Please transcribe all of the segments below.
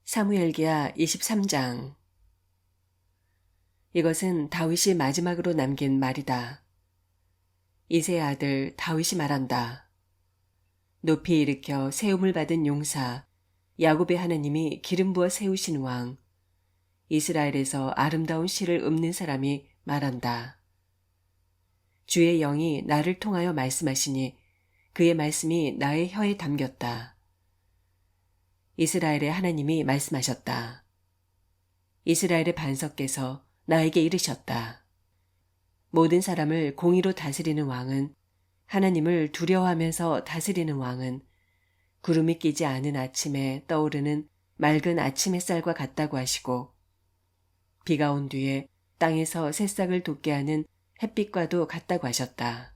사무엘기야 23장. 이것은 다윗이 마지막으로 남긴 말이다. 이새의 아들 다윗이 말한다. 높이 일으켜 세움을 받은 용사, 야곱의 하나님이 기름 부어 세우신 왕, 이스라엘에서 아름다운 시를 읊는 사람이 말한다. 주의 영이 나를 통하여 말씀하시니 그의 말씀이 나의 혀에 담겼다. 이스라엘의 하나님이 말씀하셨다. 이스라엘의 반석께서 나에게 이르셨다. 모든 사람을 공의로 다스리는 왕은, 하나님을 두려워하면서 다스리는 왕은 구름이 끼지 않은 아침에 떠오르는 맑은 아침 햇살과 같다고 하시고, 비가 온 뒤에 땅에서 새싹을 돋게 하는 햇빛과도 같다고 하셨다.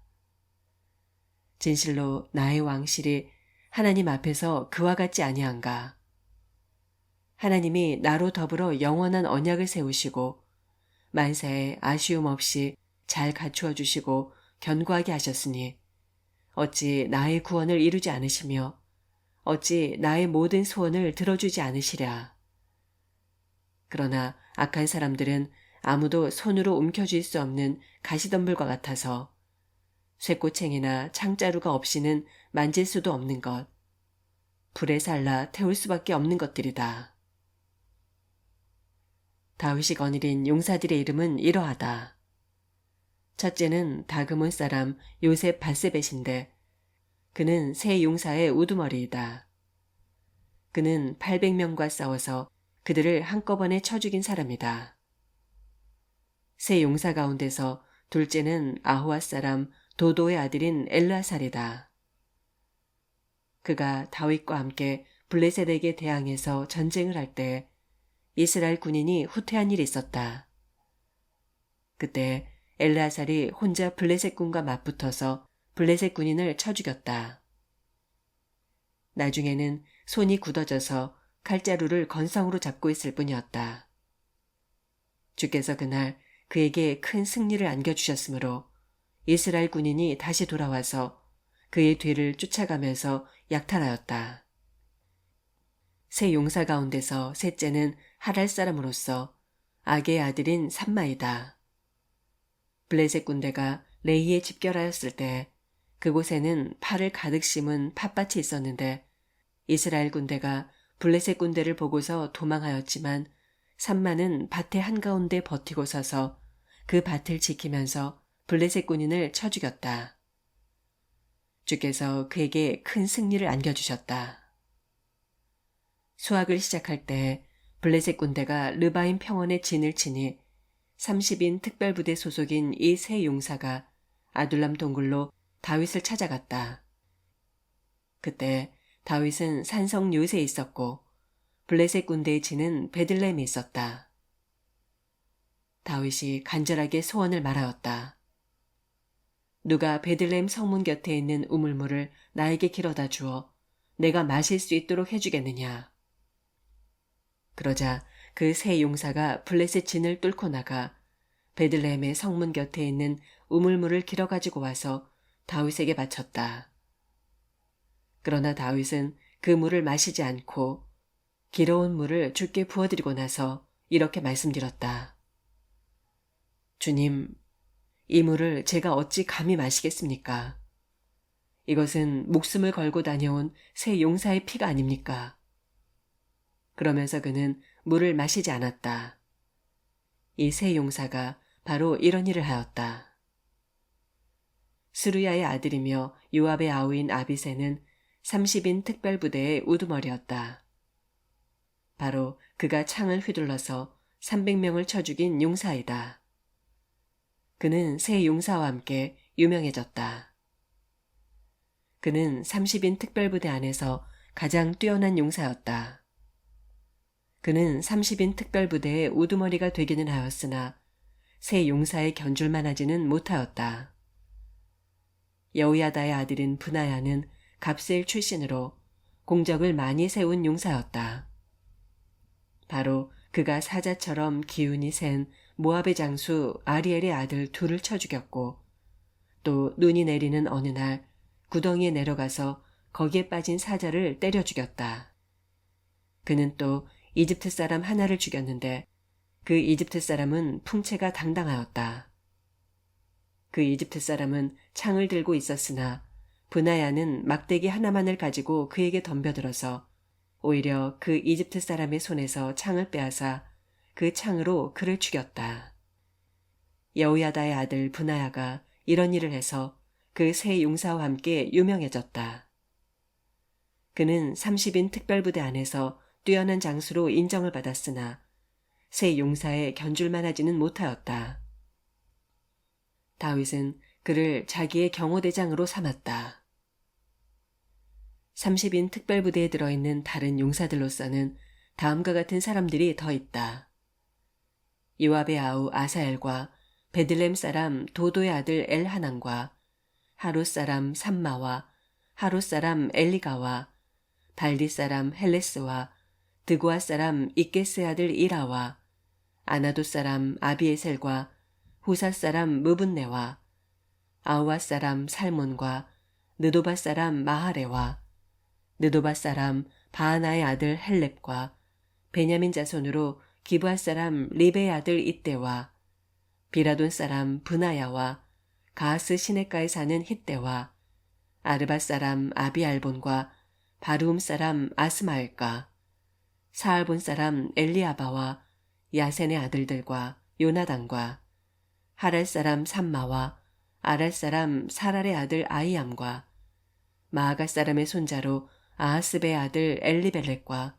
진실로 나의 왕실이 하나님 앞에서 그와 같지 아니한가. 하나님이 나로 더불어 영원한 언약을 세우시고 만사에 아쉬움 없이 잘 갖추어 주시고 견고하게 하셨으니 어찌 나의 구원을 이루지 않으시며 어찌 나의 모든 소원을 들어주지 않으시랴. 그러나 악한 사람들은 아무도 손으로 움켜쥘 수 없는 가시덤불과 같아서 쇠꼬챙이나 창자루가 없이는 만질 수도 없는 것, 불에 살라 태울 수밖에 없는 것들이다. 다윗이 거느린 용사들의 이름은 이러하다. 첫째는 다그몬 사람 요셉 바세벳인데 그는 세 용사의 우두머리이다. 그는 800명과 싸워서 그들을 한꺼번에 쳐 죽인 사람이다. 세 용사 가운데서 둘째는 아호와 사람 도도의 아들인 엘르아살이다. 그가 다윗과 함께 블레셋에게 대항해서 전쟁을 할 때 이스라엘 군인이 후퇴한 일이 있었다. 그때 엘르아살이 혼자 블레셋 군과 맞붙어서 블레셋 군인을 쳐 죽였다. 나중에는 손이 굳어져서 칼자루를 건성으로 잡고 있을 뿐이었다. 주께서 그날 그에게 큰 승리를 안겨주셨으므로 이스라엘 군인이 다시 돌아와서 그의 뒤를 쫓아가면서 약탈하였다. 세 용사 가운데서 셋째는 하랄 사람으로서 아게의 아들인 삼마이다. 블레셋 군대가 레이에 집결하였을 때 그곳에는 팔을 가득 심은 팥밭이 있었는데 이스라엘 군대가 블레셋 군대를 보고서 도망하였지만 삼마는 밭의 한가운데 버티고 서서 그 밭을 지키면서 블레셋 군인을 쳐 죽였다. 주께서 그에게 큰 승리를 안겨주셨다. 수확을 시작할 때 블레셋 군대가 르바임 평원에 진을 치니 30인 특별부대 소속인 이 세 용사가 아둘람 동굴로 다윗을 찾아갔다. 그때 다윗은 산성 요새에 있었고 블레셋 군대의 진은 베들레헴에 있었다. 다윗이 간절하게 소원을 말하였다. 누가 베들레헴 성문 곁에 있는 우물물을 나에게 길어다 주어 내가 마실 수 있도록 해주겠느냐. 그러자 그 세 용사가 블레셋 진을 뚫고 나가 베들레헴의 성문 곁에 있는 우물물을 길어 가지고 와서 다윗에게 바쳤다. 그러나 다윗은 그 물을 마시지 않고 길어온 물을 주께 부어드리고 나서 이렇게 말씀드렸다. 주님, 이 물을 제가 어찌 감히 마시겠습니까? 이것은 목숨을 걸고 다녀온 세 용사의 피가 아닙니까? 그러면서 그는 물을 마시지 않았다. 이 세 용사가 바로 이런 일을 하였다. 스루야의 아들이며 요압의 아우인 아비새는 30인 특별부대의 우두머리였다. 바로 그가 창을 휘둘러서 300명을 쳐 죽인 용사이다. 그는 세 용사와 함께 유명해졌다. 그는 30인 특별부대 안에서 가장 뛰어난 용사였다. 그는 30인 특별부대의 우두머리가 되기는 하였으나 세 용사의 견줄만 하지는 못하였다. 여우야다의 아들인 브나야는 갑세일 출신으로 공적을 많이 세운 용사였다. 바로 그가 사자처럼 기운이 센 모압의 장수 아리엘의 아들 둘을 쳐 죽였고 또 눈이 내리는 어느 날 구덩이에 내려가서 거기에 빠진 사자를 때려 죽였다. 그는 또 이집트 사람 하나를 죽였는데 그 이집트 사람은 풍채가 당당하였다. 그 이집트 사람은 창을 들고 있었으나 브나야는 막대기 하나만을 가지고 그에게 덤벼들어서 오히려 그 이집트 사람의 손에서 창을 빼앗아 그 창으로 그를 죽였다. 여호야다의 아들 브나야가 이런 일을 해서 그 세 용사와 함께 유명해졌다. 그는 30인 특별부대 안에서 뛰어난 장수로 인정을 받았으나 세 용사에 견줄만 하지는 못하였다. 다윗은 그를 자기의 경호대장으로 삼았다. 30인 특별부대에 들어있는 다른 용사들로서는 다음과 같은 사람들이 더 있다. 요압의 아우 아사엘과 베들렘 사람 도도의 아들 엘하난과 하롯 사람 삼마와 하롯 사람 엘리가와 발디 사람 헬레스와 드고아 사람 이게스의 아들 이라와 아나도 사람 아비에셀과 후사 사람 무분네와 아우와 사람 살몬과 느도바 사람 마하레와 느도바 사람 바하나의 아들 헬렙과 베냐민 자손으로 기브아 사람 리베의 아들 이때와 비라돈 사람 브나야와 가하스 시내가에 사는 hit대와 아르바 사람 아비알본과 바루움 사람 아스마엘과 사알본 사람 엘리아바와 야센의 아들들과 요나단과 하랄 사람 삼마와 아랄 사람 사랄의 아들 아이암과 마아가 사람의 손자로 아하스베의 아들 엘리벨렉과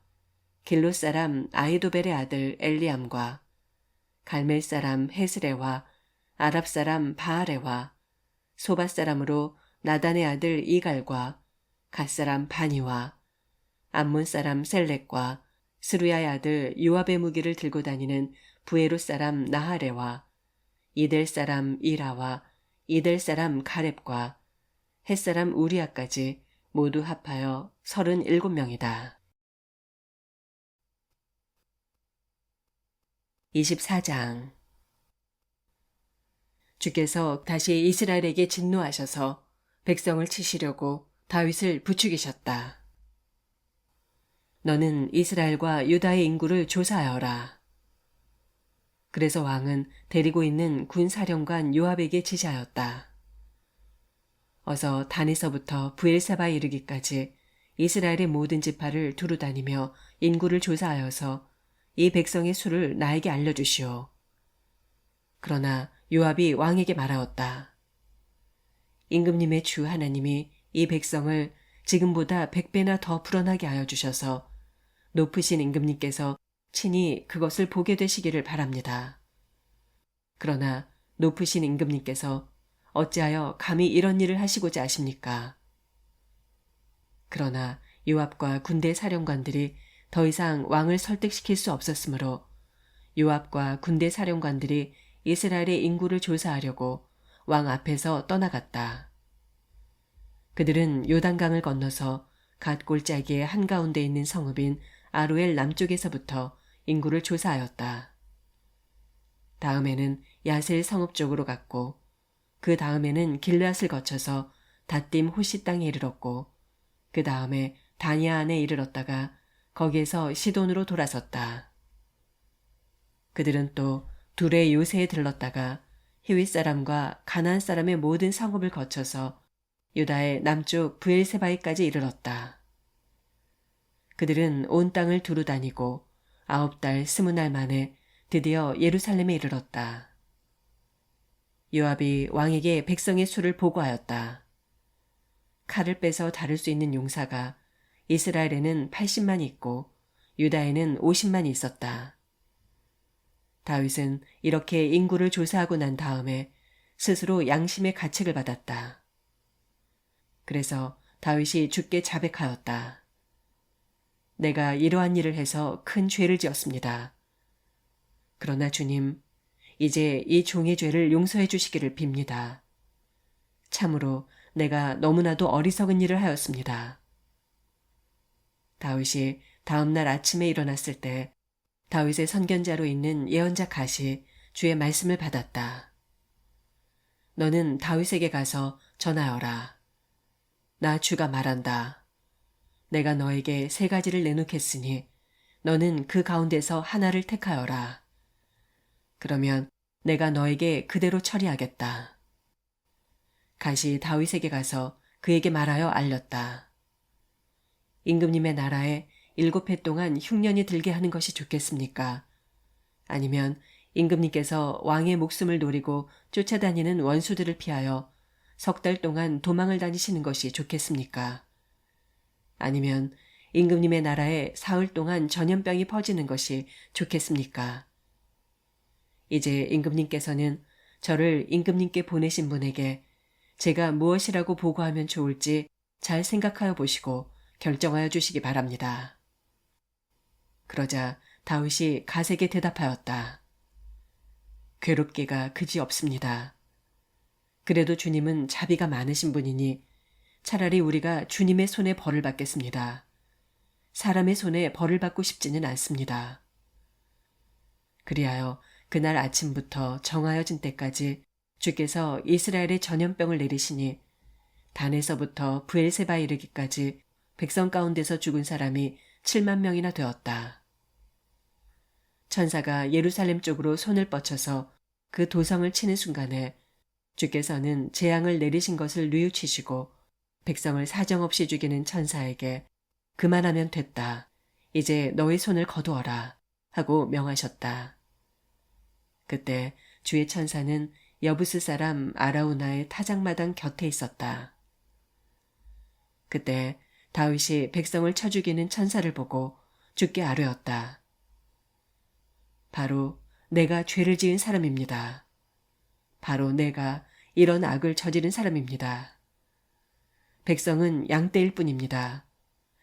길로 사람 아이도벨의 아들 엘리암과 갈멜 사람 헤스레와 아랍 사람 바아레와 소바 사람으로 나단의 아들 이갈과 갓 사람 바니와 암몬 사람 셀렉과 스루야의 아들 요압의 무기를 들고 다니는 부에로 사람 나하레와 이델 사람 이라와 이델 사람 가렙과 헷 사람 우리아까지 모두 합하여 37명이다. 24장. 주께서 다시 이스라엘에게 진노하셔서 백성을 치시려고 다윗을 부추기셨다. 너는 이스라엘과 유다의 인구를 조사하여라. 그래서 왕은 데리고 있는 군사령관 요압에게 지시하였다. 어서 단에서부터 브엘사바에 이르기까지 이스라엘의 모든 지파를 두루 다니며 인구를 조사하여서 이 백성의 수를 나에게 알려주시오. 그러나 요압이 왕에게 말하였다. 임금님의 주 하나님이 이 백성을 지금보다 100배나 더 불어나게 하여 주셔서 높으신 임금님께서 친히 그것을 보게 되시기를 바랍니다. 그러나 높으신 임금님께서 어찌하여 감히 이런 일을 하시고자 하십니까? 그러나 요압과 군대 사령관들이 더 이상 왕을 설득시킬 수 없었으므로 요압과 군대 사령관들이 이스라엘의 인구를 조사하려고 왕 앞에서 떠나갔다. 그들은 요단강을 건너서 갓 골짜기의 한가운데 있는 성읍인 아로엘 남쪽에서부터 인구를 조사하였다. 다음에는 야셀 성읍 쪽으로 갔고 그 다음에는 길르앗을 거쳐서 닷딤 호시 땅에 이르렀고 그 다음에 다니아 안에 이르렀다가 거기에서 시돈으로 돌아섰다. 그들은 또 둘의 요새에 들렀다가 히윗 사람과 가나안 사람의 모든 성읍을 거쳐서 유다의 남쪽 브엘세바이까지 이르렀다. 그들은 온 땅을 두루 다니고 9달 20날 만에 드디어 예루살렘에 이르렀다. 요압이 왕에게 백성의 수를 보고하였다. 칼을 빼서 다룰 수 있는 용사가 이스라엘에는 80만이 있고 유다에는 50만이 있었다. 다윗은 이렇게 인구를 조사하고 난 다음에 스스로 양심의 가책을 받았다. 그래서 다윗이 주께 자백하였다. 내가 이러한 일을 해서 큰 죄를 지었습니다. 그러나 주님, 이제 이 종의 죄를 용서해 주시기를 빕니다. 참으로 내가 너무나도 어리석은 일을 하였습니다. 다윗이 다음날 아침에 일어났을 때 다윗의 선견자로 있는 예언자 갓이 주의 말씀을 받았다. 너는 다윗에게 가서 전하여라. 나 주가 말한다. 내가 너에게 3가지를 내놓겠으니 너는 그 가운데서 하나를 택하여라. 그러면 내가 너에게 그대로 처리하겠다. 갓이 다윗에게 가서 그에게 말하여 알렸다. 임금님의 나라에 7해 동안 흉년이 들게 하는 것이 좋겠습니까? 아니면 임금님께서 왕의 목숨을 노리고 쫓아다니는 원수들을 피하여 석 달 동안 도망을 다니시는 것이 좋겠습니까? 아니면 임금님의 나라에 사흘 동안 전염병이 퍼지는 것이 좋겠습니까? 이제 임금님께서는 저를 임금님께 보내신 분에게 제가 무엇이라고 보고하면 좋을지 잘 생각하여 보시고 결정하여 주시기 바랍니다. 그러자 다윗이 갓에게 대답하였다. 괴롭기가 그지 없습니다. 그래도 주님은 자비가 많으신 분이니 차라리 우리가 주님의 손에 벌을 받겠습니다. 사람의 손에 벌을 받고 싶지는 않습니다. 그리하여 그날 아침부터 정하여진 때까지 주께서 이스라엘의 전염병을 내리시니 단에서부터 브엘세바에 이르기까지 백성 가운데서 죽은 사람이 7만 명이나 되었다. 천사가 예루살렘 쪽으로 손을 뻗쳐서 그 도성을 치는 순간에 주께서는 재앙을 내리신 것을 뉘우치시고 백성을 사정없이 죽이는 천사에게 그만하면 됐다. 이제 너의 손을 거두어라 하고 명하셨다. 그때 주의 천사는 여부스 사람 아라우나의 타작마당 곁에 있었다. 그때 다윗이 백성을 쳐 죽이는 천사를 보고 주께 아뢰었다. 바로 내가 죄를 지은 사람입니다. 바로 내가 이런 악을 저지른 사람입니다. 백성은 양떼일 뿐입니다.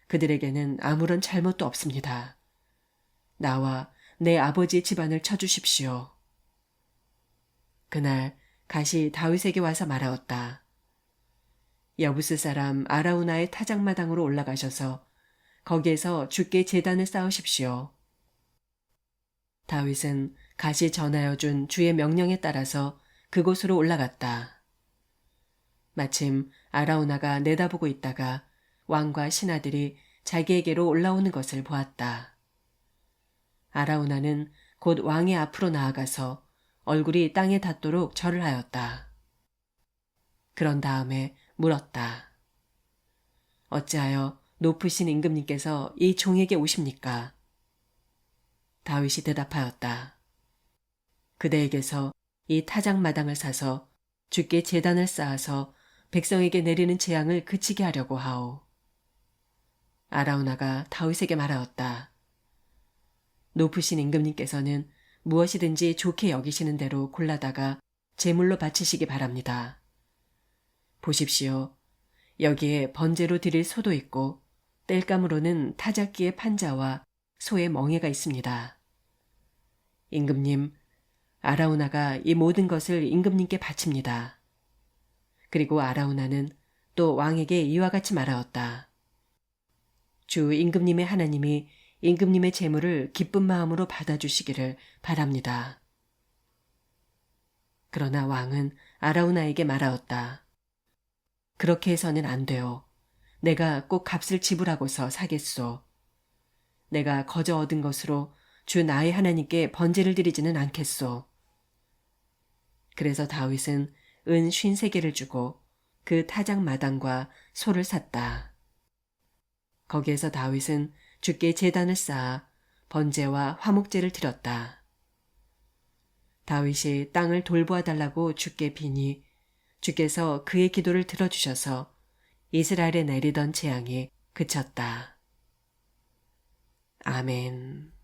그들에게는 아무런 잘못도 없습니다. 나와 내 아버지 집안을 쳐주십시오. 그날 갓이 다윗에게 와서 말하였다. 여부스 사람 아라우나의 타작마당으로 올라가셔서 거기에서 주께 제단을 쌓으십시오. 다윗은 갓이 전하여 준 주의 명령에 따라서 그곳으로 올라갔다. 마침 아라우나가 내다보고 있다가 왕과 신하들이 자기에게로 올라오는 것을 보았다. 아라우나는 곧 왕의 앞으로 나아가서 얼굴이 땅에 닿도록 절을 하였다. 그런 다음에 물었다. 어찌하여 높으신 임금님께서 이 종에게 오십니까? 다윗이 대답하였다. 그대에게서 이 타작마당을 사서 주께 제단을 쌓아서 백성에게 내리는 재앙을 그치게 하려고 하오. 아라우나가 다윗에게 말하였다. 높으신 임금님께서는 무엇이든지 좋게 여기시는 대로 골라다가 제물로 바치시기 바랍니다. 보십시오. 여기에 번제로 드릴 소도 있고 땔감으로는 타작기의 판자와 소의 멍에가 있습니다. 임금님, 아라우나가 이 모든 것을 임금님께 바칩니다. 그리고 아라우나는 또 왕에게 이와 같이 말하였다. 주 임금님의 하나님이 임금님의 제물을 기쁜 마음으로 받아주시기를 바랍니다. 그러나 왕은 아라우나에게 말하였다. 그렇게 해서는 안 돼요. 내가 꼭 값을 지불하고서 사겠소. 내가 거저 얻은 것으로 주 나의 하나님께 번제를 드리지는 않겠소. 그래서 다윗은 은 53개를 주고 그 타작 마당과 소를 샀다. 거기에서 다윗은 주께 제단을 쌓아 번제와 화목제를 드렸다. 다윗이 땅을 돌보아 달라고 주께 비니 주께서 그의 기도를 들어주셔서 이스라엘에 내리던 재앙이 그쳤다. 아멘.